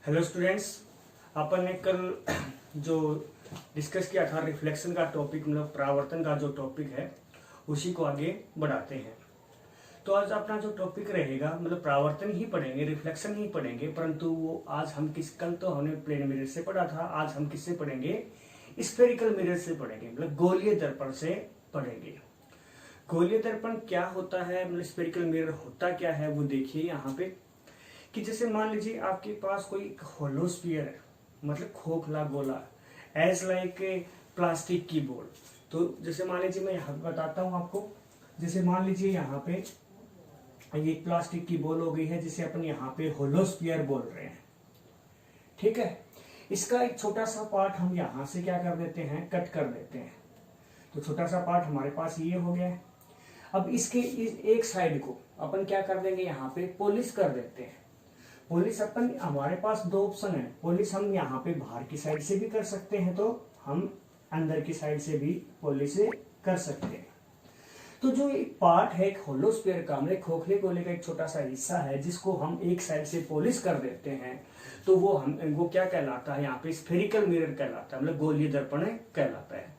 Hello students, अपन ने कल जो डिस्कस किया था रिफ्लेक्शन का टॉपिक, मतलब परावर्तन का जो टॉपिक है उसी को आगे बढ़ाते हैं। तो आज अपना जो टॉपिक रहेगा मतलब परावर्तन ही पढ़ेंगे, रिफ्लेक्शन ही पढ़ेंगे, परंतु वो आज हम कल तो हमने प्लेन मिरर से पढ़ा था, आज हम किससे पढ़ेंगे? स्फेरिकल मिरर से पढ़ेंगे, मतलब गोलीय दर्पण से पढ़ेंगे। गोलीय दर्पण क्या होता है, मतलब स्फेरिकल मिरर होता क्या है वो देखिए यहाँ पे। कि जैसे मान लीजिए आपके पास कोई होलो स्फीयर है, मतलब खोखला गोला, एज लाइक ए प्लास्टिक की बॉल। तो जैसे मान लीजिए मैं यहाँ बताता हूँ आपको। जैसे मान लीजिए यहाँ पे ये प्लास्टिक की बॉल हो गई है जिसे अपन यहाँ पे होलो स्फीयर बोल रहे हैं, ठीक है। इसका एक छोटा सा पार्ट हम यहाँ से क्या कर देते हैं, कट कर देते हैं। तो छोटा सा पार्ट हमारे पास ये हो गया है। अब इसके इस एक साइड को अपन क्या कर देंगे, यहाँ पे पॉलिश कर देते हैं। पॉलिश अपन, हमारे पास दो ऑप्शन है। पॉलिश हम यहाँ पे बाहर की साइड से भी कर सकते हैं, तो हम अंदर की साइड से भी पॉलिश कर सकते हैं। तो जो एक पार्ट है एक होलो स्फीयर का, मतलब खोखले गोले का एक छोटा सा हिस्सा है जिसको हम एक साइड से पॉलिश कर देते हैं, तो वो क्या कहलाता है, यहाँ पे स्फेरिकल मिरर कहलाता है, मतलब गोलीय दर्पण कहलाता है।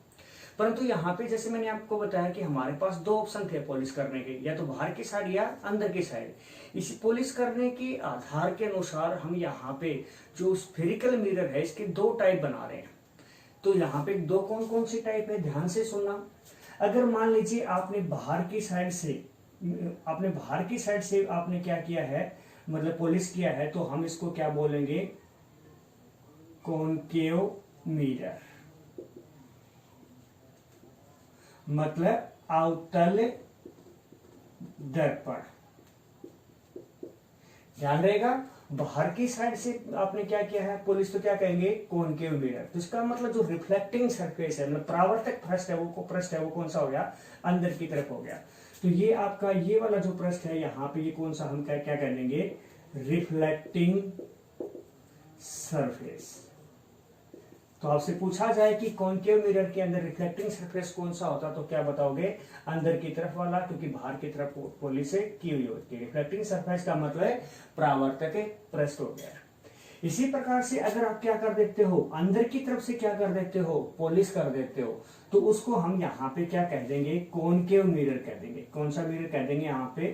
परंतु यहाँ पे जैसे मैंने आपको बताया कि हमारे पास दो ऑप्शन थे पॉलिश करने के, या तो बाहर की साइड या अंदर की साइड। इस पॉलिश करने के आधार के अनुसार हम यहाँ पे जो स्फेरिकल मिरर है इसके दो टाइप बना रहे हैं। तो यहाँ पे दो कौन कौन सी टाइप है, ध्यान से सुनना। अगर मान लीजिए आपने बाहर की साइड से आपने क्या किया है, मतलब पॉलिश किया है, तो हम इसको क्या बोलेंगे, कॉनकेव मिरर, मतलब अवतल दर्पण। ध्यान रहेगा, बाहर की साइड से आपने क्या किया है पॉलिश, तो क्या कहेंगे, कॉनकेव मिरर। तो इसका मतलब जो रिफ्लेक्टिंग सरफेस है, मतलब परावर्तक पृष्ठ है वो कौन सा हो गया, अंदर की तरफ हो गया। तो ये आपका ये वाला जो पृष्ठ है यहाँ पे, ये कौन सा हम क्या कर देंगे, रिफ्लेक्टिंग सरफेस। तो आपसे पूछा जाए कि कॉनकेव मिरर के अंदर रिफ्लेक्टिंग सरफेस कौन सा होता, तो क्या बताओगे, अंदर की तरफ वाला, क्योंकि बाहर की तरफ पॉलिश की हुई होती है। रिफ्लेक्टिंग सरफेस का मतलब परावर्तक पृष्ठ हो गया। इसी प्रकार से अगर आप क्या कर देते हो, अंदर की तरफ से क्या कर देते हो, पॉलिश कर देते हो, तो उसको हम यहाँ पे क्या कह देंगे, कॉनकेव मिरर कह देंगे। कौन सा मिरर कह देंगे यहाँ पे,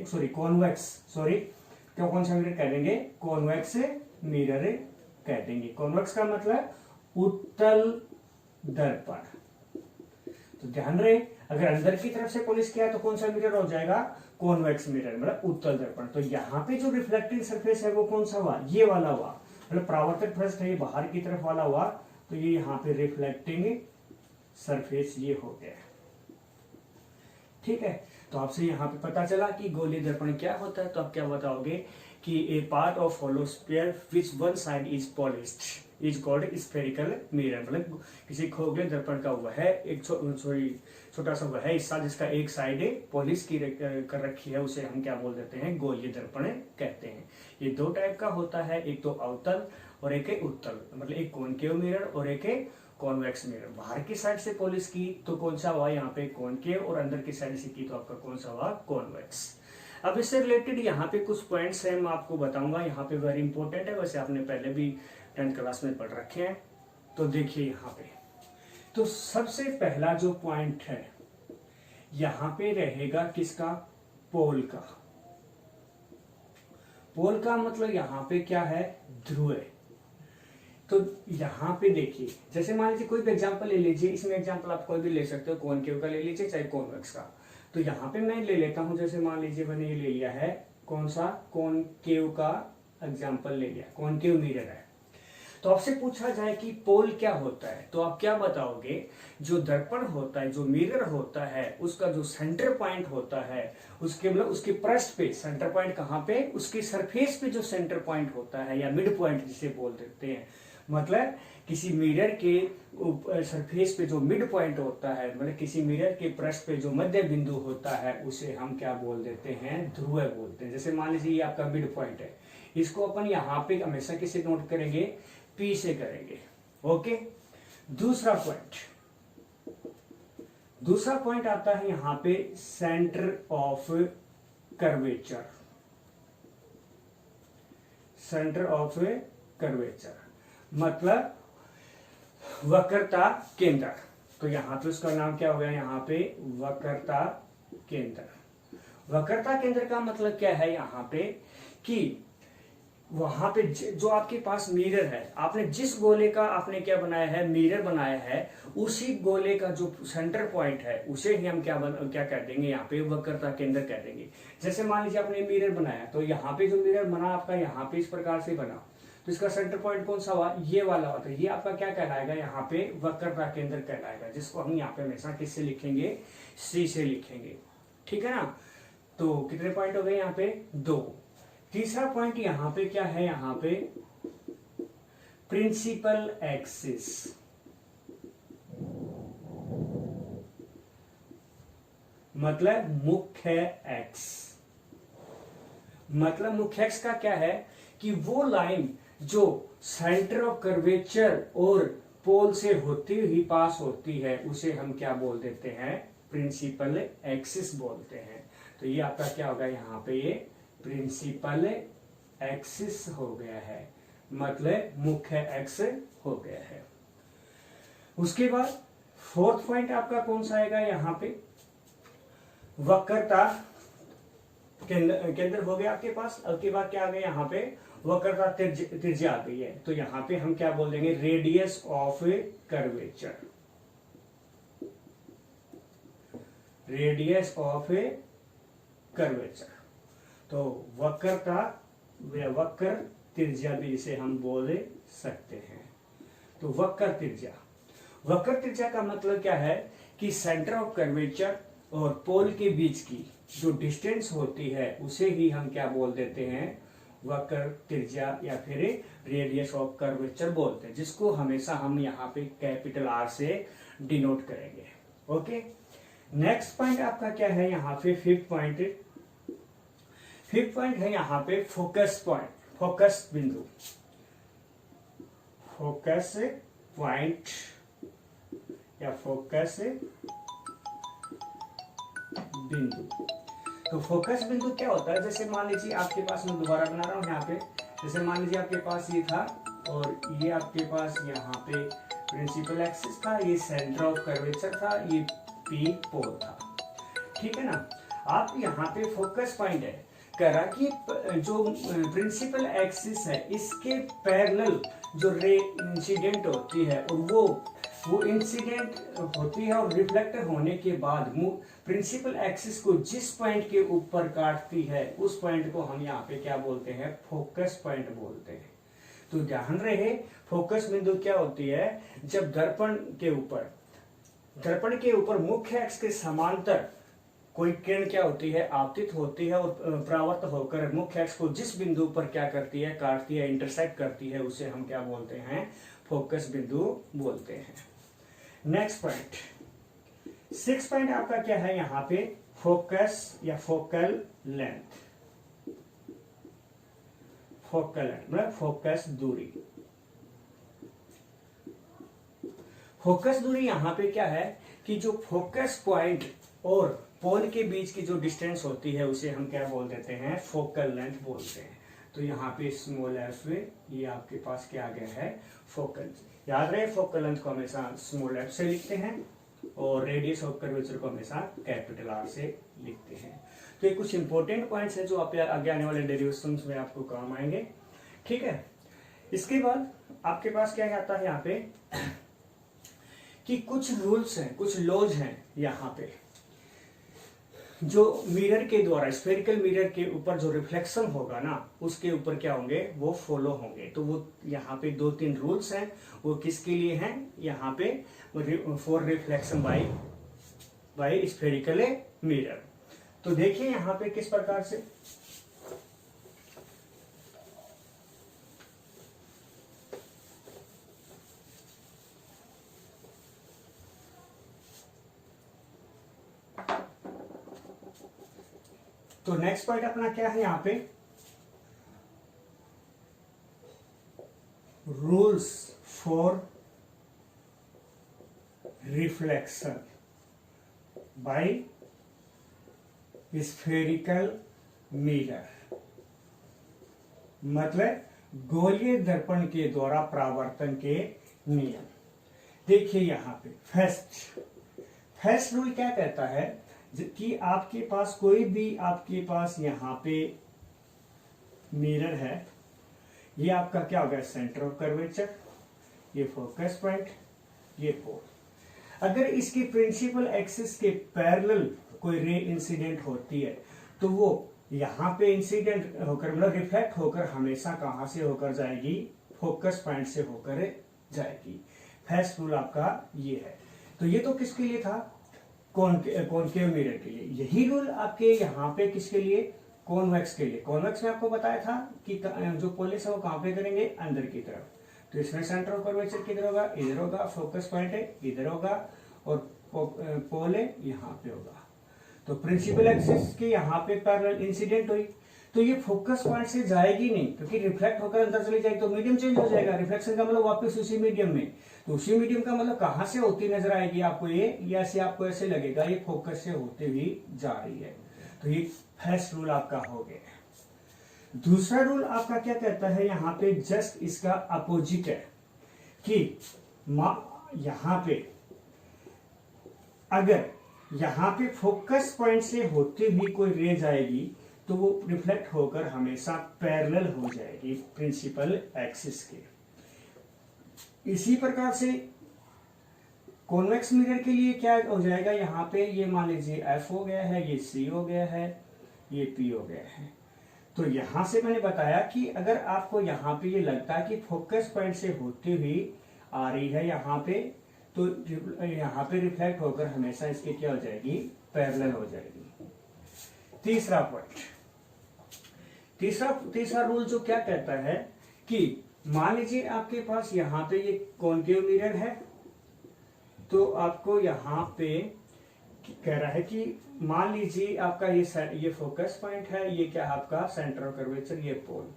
कौन सा मिरर कह देंगे, कॉन्वेक्स मिरर कह देंगे। कॉन्वेक्स का मतलब उत्तल दर्पण। तो ध्यान रहे, अगर अंदर की तरफ से पॉलिश किया तो कौन सा मिरर हो जाएगा, कॉन्वेक्स मिरर, मतलब उत्तल दर्पण। तो यहाँ पे जो रिफ्लेक्टिंग सरफेस है वो कौन सा हुआ, ये वाला हुआ, मतलब परावर्तक पृष्ठ है ये बाहर की तरफ वाला हुआ, तो ये यहाँ पे रिफ्लेक्टिंग सरफेस ये हो गया, ठीक है। तो आपसे यहाँ पे पता चला कि गोलीय दर्पण क्या होता है। तो आप क्या बताओगे कि a part of hollow sphere which one side is polished is called spherical mirror. मतलब किसी खोखले दर्पण का हुआ है एक छोटा सा हुआ है हिस्सा जिसका एक साइड पॉलिश कर रखी है, उसे हम क्या बोल देते हैं, गोलीय दर्पण कहते हैं। ये दो टाइप का होता है, एक तो अवतल और एक उत्तल, मतलब एक कॉनकेव मिरर और एक कॉन्वेक्स मिरर। बाहर की साइड से पॉलिश की तो कौन सा हुआ, यहाँ पे कॉनकेव, और अंदर की साइड से की तो आपका कौन सा हुआ, कॉन्वेक्स। अब इससे रिलेटेड यहाँ पे कुछ पॉइंट्स हैं, मैं आपको बताऊंगा, यहाँ पे वेरी इंपॉर्टेंट है, वैसे आपने पहले भी 10th क्लास में पढ़ रखे हैं। तो देखिए यहाँ पे, तो सबसे पहला जो पॉइंट है यहाँ पे रहेगा किसका, पोल का। पोल का मतलब यहाँ पे क्या है, ध्रुव। तो यहाँ पे देखिए, जैसे मान लीजिए कोई भी एग्जांपल ले लीजिए, इसमें एग्जांपल आप कोई भी ले सकते हो, कॉनकेव का ले लीजिए चाहे कॉन्वेक्स का। तो यहाँ पे मैं ले लेता हूँ, जैसे मान लीजिए मैंने ये ले लिया है, कौन सा, कॉनकेव का एग्जांपल ले लिया, कॉनकेव मिरर है। तो आपसे पूछा जाए कि पोल क्या होता है, तो आप क्या बताओगे, जो दर्पण होता है, जो मिरर होता है, उसका जो सेंटर पॉइंट होता है, उसके मतलब उसके पृष्ठ पे सेंटर पॉइंट कहाँ पे, उसके सरफेस पे जो सेंटर पॉइंट होता है, या मिड पॉइंट जिसे बोल देते हैं, मतलब किसी मिरर के सरफेस पे जो मिड पॉइंट होता है, मतलब किसी मिरर के पृष्ठ पे जो मध्य बिंदु होता है, उसे हम क्या बोल देते हैं, ध्रुव बोलते हैं। जैसे मान लीजिए ये आपका मिड पॉइंट है, इसको अपन यहाँ पे हमेशा किसे नोट करेंगे, पी से करेंगे, ओके। दूसरा पॉइंट आता है यहाँ पे centre of curvature, centre of curvature, मतलब वक्रता केंद्र। तो यहाँ पे उसका नाम क्या हो गया, यहाँ पे वक्रता केंद्र। वक्रता केंद्र का मतलब क्या है यहाँ पे कि वहां पे जो आपके पास मिरर है, आपने जिस गोले का आपने क्या बनाया है, मिरर बनाया है, उसी गोले का जो सेंटर पॉइंट है उसे ही हम क्या कह देंगे, यहाँ पे वक्रता केंद्र कह देंगे। जैसे मान लीजिए आपने मिरर बनाया, तो यहाँ पे जो मिरर बना आपका, यहाँ पे इस प्रकार से बना, तो इसका सेंटर पॉइंट कौन सा हुआ, ये वाला हुआ। तो ये आपका क्या कहलाएगा, यहाँ पे वक्रता केंद्र कहलाएगा, जिसको हम यहाँ पे हमेशा किससे लिखेंगे, सी से लिखेंगे। ठीक है ना। तो कितने पॉइंट हो गए यहाँ पे, 2। तीसरा पॉइंट यहाँ पे क्या है, यहाँ पे प्रिंसिपल एक्सिस, मतलब मुख्य एक्स। मतलब मुख्य एक्स का क्या है कि वो लाइन जो सेंटर ऑफ कर्वेचर और पोल से होती हुई पास होती है, उसे हम क्या बोल देते हैं, प्रिंसिपल एक्सिस बोलते हैं। तो ये आपका क्या होगा, यहाँ पे ये प्रिंसिपल एक्सिस हो गया है, मतलब मुख्य एक्स हो गया है। उसके बाद फोर्थ पॉइंट आपका कौन सा आएगा, यहाँ पे वक्रता केंद्र हो गया आपके पास। अब के बाद क्या आ गया, यहाँ पे वक्रता त्रिज्या आ गई है। तो यहाँ पे हम क्या बोल देंगे, radius of curvature, radius of curvature. तो वक्रता वक्र त्रिज्या भी इसे हम बोल सकते हैं। तो वक्र त्रिज्या का मतलब क्या है कि सेंटर ऑफ कर्वेचर और पोल के बीच की जो डिस्टेंस होती है उसे ही हम क्या बोल देते हैं, वक्र त्रिज्या या फिर रेडियस ऑफ कर्वेचर बोलते हैं, जिसको हमेशा हम यहाँ पे कैपिटल आर से डिनोट करेंगे। ओके। नेक्स्ट पॉइंट आपका क्या है, यहाँ पे फिफ्थ पॉइंट है यहाँ पे फोकस पॉइंट, फोकस बिंदु, फोकस पॉइंट या फोकस बिंदु। तो फोकस बिंदु क्या होता है, जैसे मान लीजिए आपके पास, मैं दोबारा बना रहा हूं यहाँ पे, जैसे मान लीजिए आपके पास ये था और ये आपके पास यहाँ पे प्रिंसिपल एक्सिस था, ये सेंटर ऑफ कर्वेचर था, ये पी पोल था। ठीक है ना। आप यहाँ पे फोकस पॉइंट है करा कि जो प्रिंसिपल एक्सिस है इसके पैरेलल जो रे इंसिडेंट होती है, और वो इंसिडेंट होती है और रिफ्लेक्ट होने के बाद प्रिंसिपल एक्सिस को जिस पॉइंट के ऊपर काटती है, उस पॉइंट को हम यहाँ पे क्या बोलते हैं, फोकस पॉइंट बोलते हैं। तो ध्यान रहे, फोकस बिंदु क्या होती है, जब दर्पण के ऊपर मुख्य एक्स के समांतर कोई किरण क्या होती है, आपतित होती है और परावर्त होकर मुख्य एक्स को जिस बिंदु पर क्या करती है, काटती है, इंटरसेक्ट करती है, उसे हम क्या बोलते हैं, फोकस बिंदु बोलते हैं। नेक्स्ट पॉइंट, 6 पॉइंट आपका क्या है, यहाँ पे फोकस या फोकल लेंथ, मतलब फोकस दूरी। फोकस दूरी यहाँ पे क्या है कि जो फोकस पॉइंट और पोल के बीच की जो डिस्टेंस होती है उसे हम क्या बोल देते हैं, फोकल लेंथ बोलते हैं। तो यहाँ पे स्मॉल एफ, ये आपके पास क्या आ गया है, फोकल। याद रहे, फोकल लेंथ को हमेशा स्मॉल एफ से लिखते हैं और रेडियस ऑफ कर्वेचर को हमेशा कैपिटल आर से लिखते हैं। तो ये कुछ इंपॉर्टेंट पॉइंट्स हैं जो आप आगे आने वाले डेरिवेशंस में आपको काम आएंगे। ठीक है। इसके बाद आपके पास क्या आता है यहाँ पे कि कुछ रूल्स हैं, कुछ लॉज हैं यहाँ पे, जो मिरर के द्वारा, स्फेरिकल मिरर के ऊपर जो रिफ्लेक्शन होगा ना, उसके ऊपर क्या होंगे, वो फॉलो होंगे। तो वो यहाँ पे 2-3 रूल्स हैं, वो किसके लिए हैं, यहाँ पे for reflection by spherical mirror. तो देखिए यहाँ पे किस प्रकार से, तो नेक्स्ट पॉइंट अपना क्या है यहाँ पे, rules for reflection by spherical mirror. मतलब गोलीय दर्पण के द्वारा परावर्तन के नियम। देखिए यहाँ पे फर्स्ट रूल क्या कहता है कि आपके पास कोई भी आपके पास यहाँ पे मिरर है, ये आपका क्या होगा सेंटर ऑफ कर्वेचर, ये फोकस पॉइंट, ये पोल। अगर इसके प्रिंसिपल एक्सिस के पैरेलल कोई रे इंसिडेंट होती है तो वो यहाँ पे इंसिडेंट होकर मतलब रिफ्लेक्ट होकर हमेशा कहां से होकर जाएगी, फोकस पॉइंट से होकर जाएगी। फर्स्ट रूल आपका ये है। तो ये तो किसके लिए था, कॉनकेव मिरर के लिए। यही रूल आपके यहाँ पे किसके लिए, कॉन्वेक्स के लिए। कॉन्वेक्स में आपको बताया था कि जो पोलिस है वो कहां पे करेंगे, अंदर की तरफ। तो इसमें सेंटर ऑफ कर्वेचर किधर होगा, इधर होगा, फोकस पॉइंट है इधर होगा, और पोल है यहाँ पे होगा। तो प्रिंसिपल एक्सिस के यहाँ पे पैरेलल इंसिडेंट हुई तो ये फोकस पॉइंट से जाएगी नहीं, क्योंकि रिफ्लेक्ट होकर अंदर चली जाएगी तो मीडियम चेंज हो जाएगा। रिफ्लेक्शन का मतलब वापस उसी मीडियम में, तो उसी मीडियम का मतलब कहां से होती नजर आएगी आपको, ये ऐसे आपको ऐसे लगेगा ये फोकस से होते हुए जा रही है। तो ये फर्स्ट रूल आपका हो गया। दूसरा रूल आपका क्या कहता है, यहाँ पे जस्ट इसका अपोजिट है कि यहाँ पे अगर यहाँ पे फोकस पॉइंट से होते हुए कोई रे जाएगी तो वो रिफ्लेक्ट होकर हमेशा पैरेलल हो जाएगी प्रिंसिपल एक्सिस के। इसी प्रकार से कॉन्वेक्स मिरर के लिए क्या हो जाएगा, यहाँ पे ये मान लीजिए एफ हो गया है, ये सी हो गया है, ये पी हो गया है। तो यहां से मैंने बताया कि अगर आपको यहाँ पे ये लगता है कि फोकस पॉइंट से होती हुई आ रही है यहाँ पे, तो यहाँ पे रिफ्लेक्ट होकर हमेशा इसके क्या हो जाएगी, पैरेलल हो जाएगी। तीसरा पॉइंट, तीसरा रूल जो क्या कहता है कि मान लीजिए आपके पास यहाँ पे ये कॉनकेव मिरर है, तो आपको यहाँ पे कह रहा है कि मान लीजिए आपका ये फोकस पॉइंट है, ये क्या आपका सेंटर ऑफ कर्वेचर, ये पोल।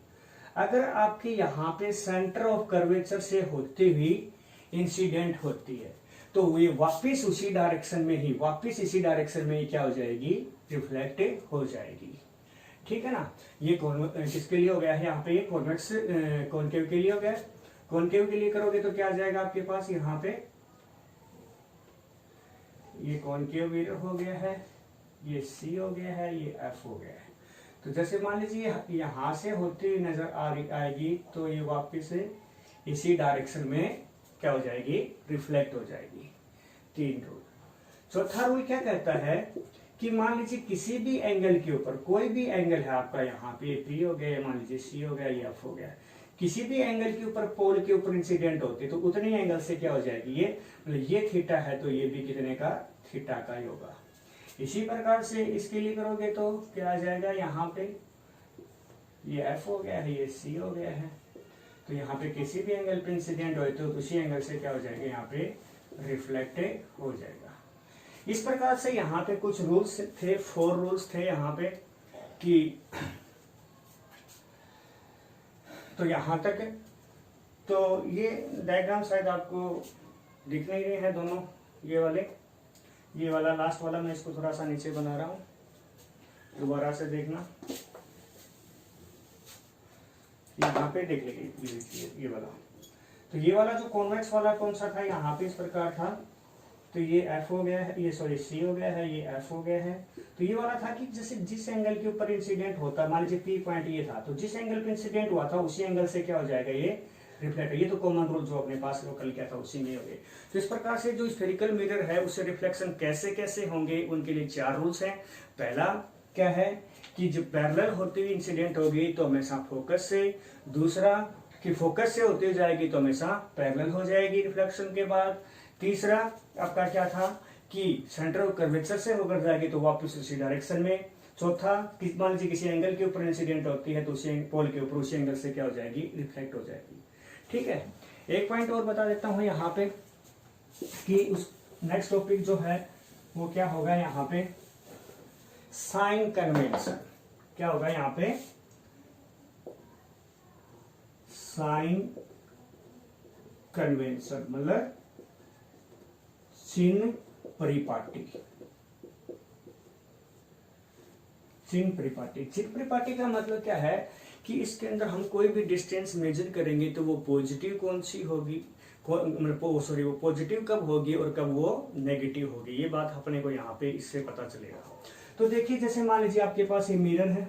अगर आपके यहाँ पे सेंटर ऑफ कर्वेचर से होती हुई इंसिडेंट होती है तो ये वापस उसी डायरेक्शन में ही, वापस इसी डायरेक्शन में ही क्या हो जाएगी, रिफ्लेक्ट हो जाएगी। ठीक है ना। ये किसके लिए हो गया है, यहाँ पे ये कॉन्वेक्स कॉनकेव के लिए हो गया। कॉनकेव के लिए करोगे तो क्या आ जाएगा आपके पास, यहाँ पे ये कॉनकेव मिरर हो गया है, ये सी हो गया है, ये एफ हो गया है। तो जैसे मान लीजिए यहाँ से होती हुई नजर आएगी तो ये वापस से इसी डायरेक्शन में क्या हो जाएगी, रिफ्लेक्ट हो जाएगी। 3 रूल। चौथा रूल क्या कहता है कि मान लीजिए किसी भी एंगल के ऊपर, कोई भी एंगल है आपका, यहाँ पे पी हो गया, मान लीजिए सी हो गया, ये एफ हो गया, किसी भी एंगल के ऊपर पोल के ऊपर इंसिडेंट होती तो उतनी एंगल से क्या हो जाएगी, ये मतलब ये थीटा है तो ये भी कितने का, थीटा का ही होगा। इसी प्रकार से इसके लिए करोगे तो क्या आ जाएगा, यहाँ पे ये एफ हो गया है, ये सी हो गया है, तो यहाँ पे किसी भी एंगल पे इंसिडेंट हो तो उसी एंगल से क्या हो जाएगा, यहाँ पे रिफ्लेक्ट हो जाएगा। इस प्रकार से यहाँ पे कुछ रूल्स थे, 4 रूल्स थे यहाँ पे कि तो यहाँ तक। तो ये डायग्राम शायद आपको दिख नहीं रहे हैं दोनों, ये वाला लास्ट वाला मैं इसको थोड़ा सा नीचे बना रहा हूँ, दोबारा से देखना। यहाँ पे देख लीजिए ये वाला, तो ये वाला जो कॉन्वेक्स वाला कौन सा था, यहाँ पे इस प्रकार था, तो ये एफ हो गया है, ये सॉरी सी हो गया है, ये एफ हो गया है। तो ये वाला था कि जैसे जिस एंगल के ऊपर इंसिडेंट होता, मान लीजिए पी पॉइंट ये था, तो जिस एंगल पे इंसिडेंट हुआ था उसी एंगल से क्या हो जाएगा, ये रिफ्लेक्ट। ये तो कॉमन रूल जो अपने पास वो कल क्या था उसी में हो गए। तो इस प्रकार से जो स्फेरिकल मिरर है उससे रिफ्लेक्शन कैसे कैसे होंगे, उनके लिए 4 रूल्स हैं। पहला क्या है कि जब पैरेलल होती हुई इंसिडेंट होगी तो हमेशा फोकस से, दूसरा कि फोकस से होती जाएगी तो हमेशा पैरेलल हो जाएगी रिफ्लेक्शन के बाद, तीसरा आपका क्या था कि सेंटर ऑफ कर्वेचर से होकर जाएगी तो वापस उसी डायरेक्शन में, चौथा मान लीजिए किसी एंगल के ऊपर इंसिडेंट होती है तो उसी पोल के ऊपर उसी एंगल से क्या हो जाएगी, रिफ्लेक्ट हो जाएगी। ठीक है। एक पॉइंट और बता देता हूं यहाँ पे कि उस नेक्स्ट टॉपिक जो है वो क्या होगा, यहाँ पे साइन कन्वेंशन। क्या होगा यहाँ पे, साइन कन्वेंशन मतलब चिन्ह परिपाटी। चिन्ह परिपाटी का मतलब क्या है कि इसके अंदर हम कोई भी डिस्टेंस मेजर करेंगे तो वो पॉजिटिव कौन सी होगी, वो पॉजिटिव कब होगी और कब वो नेगेटिव होगी, ये बात अपने को यहाँ पे इससे पता चलेगा। तो देखिए जैसे मान लीजिए आपके पास ये मिरर है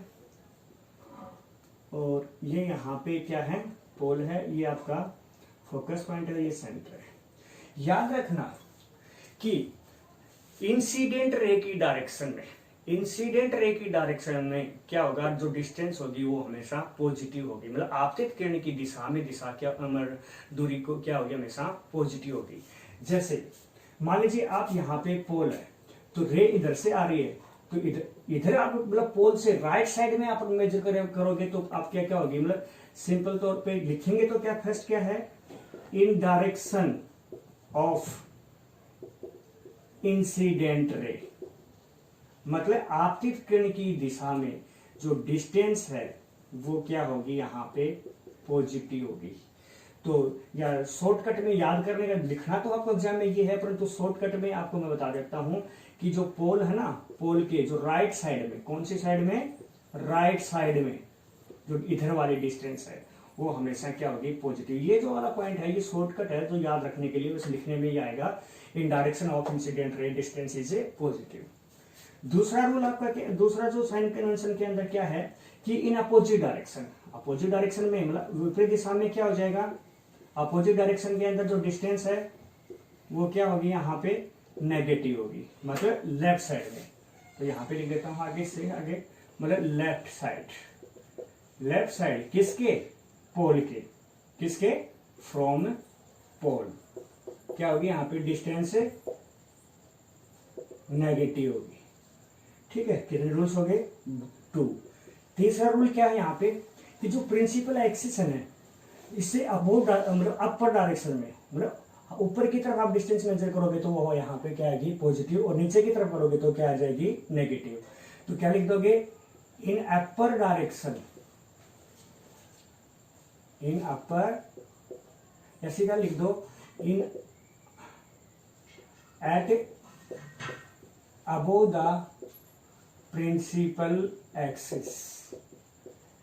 और ये यहाँ पे क्या है, पोल है, ये आपका फोकस पॉइंट है, ये सेंटर है। याद रखना कि इंसिडेंट रे की डायरेक्शन में क्या होगा, जो डिस्टेंस होगी वो हमेशा पॉजिटिव होगी, मतलब आपतित किरण की दिशा में क्या दूरी को क्या होगी, हमेशा पॉजिटिव होगी। जैसे मान लीजिए आप यहाँ पे पोल है तो रे इधर से आ रही है, तो इधर आप मतलब पोल से राइट साइड में आप मेजर करोगे तो आप क्या क्या होगी, मतलब सिंपल तौर पे लिखेंगे तो क्या फर्स्ट क्या है, इन डायरेक्शन ऑफ इंसिडेंट रे, मतलब आपतित किरण की दिशा में जो डिस्टेंस है वो क्या होगी, यहाँ पे पॉजिटिव होगी। तो या शॉर्टकट में याद करने का, लिखना तो आपको एग्जाम में ये है, परंतु शॉर्टकट में आपको मैं बता देता हूं कि जो पोल है ना, पोल के जो राइट साइड में, कौन सी साइड में, राइट साइड में जो इधर वाली डिस्टेंस है वो हमेशा क्या होगी, पॉजिटिव। ये जो वाला पॉइंट है ये शॉर्टकट है, तो याद रखने के लिए, बस लिखने में ही आएगा, इन direction of incident ray distance is a positive. दूसरा रूल आपका क्या, दूसरा जो साइन कन्वेंशन के अंदर क्या है कि इन अपोजिट डायरेक्शन में, मतलब विपरीत दिशा में क्या हो जाएगा, अपोजिट डायरेक्शन के अंदर जो डिस्टेंस है वो क्या होगी, यहाँ पे नेगेटिव होगी, मतलब लेफ्ट साइड में। तो यहाँ पे लिख देता हूँ आगे से आगे, मतलब लेफ्ट साइड किसके, पोल के, किसके, फ्रॉम पोल, क्या होगी यहाँ पे डिस्टेंस नेगेटिव होगी। ठीक है, कितने रूल्स हो गए, 2। तीसरा रूल क्या है यहाँ पे कि जो प्रिंसिपल एक्सिस है इससे मतलब अपर डायरेक्शन में, मतलब ऊपर की तरफ आप डिस्टेंस मेजर करोगे तो वो यहाँ पे क्या आएगी, पॉजिटिव, और नीचे की तरफ करोगे तो क्या आ जाएगी, नेगेटिव। तो क्या लिख दोगे, इन अपर डायरेक्शन, इन अपर, या सीधा लिख दो in at above the principal axis,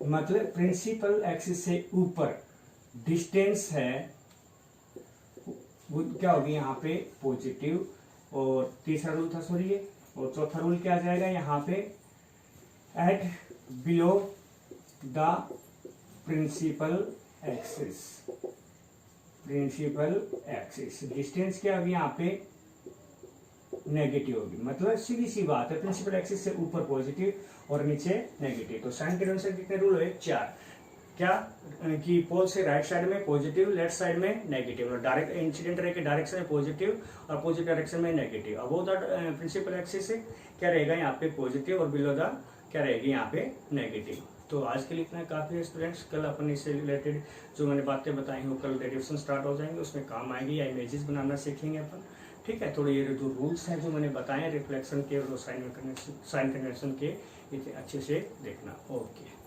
मतलब प्रिंसिपल एक्सिस से ऊपर डिस्टेंस है वो क्या होगी, यहाँ पे पॉजिटिव। और तीसरा रूल था सॉरी ये, और चौथा रूल क्या आ जाएगा यहाँ पे, at below the principal axis distance क्या होगी, यहाँ पे नेगेटिव होगी। मतलब सीधी सी बात है, प्रिंसिपल एक्सिस से ऊपर पॉजिटिव और नीचे नेगेटिव। तो साइन कन्वेंशन कितने रूल है, 4। क्या कि पोल से राइट साइड में पॉजिटिव, लेफ्ट साइड में नेगेटिव, और डायरेक्ट इंसिडेंट रे के डायरेक्शन में पॉजिटिव और अपोजिट डायरेक्शन में negative. Above the principal axis से क्या रहेगा यहाँ पे पॉजिटिव, और बिलो द क्या रहेगी यहाँ पे नेगेटिव। तो आज के लिए इतना काफी है स्टूडेंट्स। कल अपन इससे रिलेटेड जो मैंने बातें बताई हैं वो कल रिविजन स्टार्ट हो जाएंगे, उसमें काम आएगी, या इमेजेस बनाना सीखेंगे अपन। ठीक है, थोड़े ये जो रूल्स हैं जो मैंने बताए रिफ्लेक्शन के और साइन कन्वेंशन के, इसे अच्छे से देखना। ओके।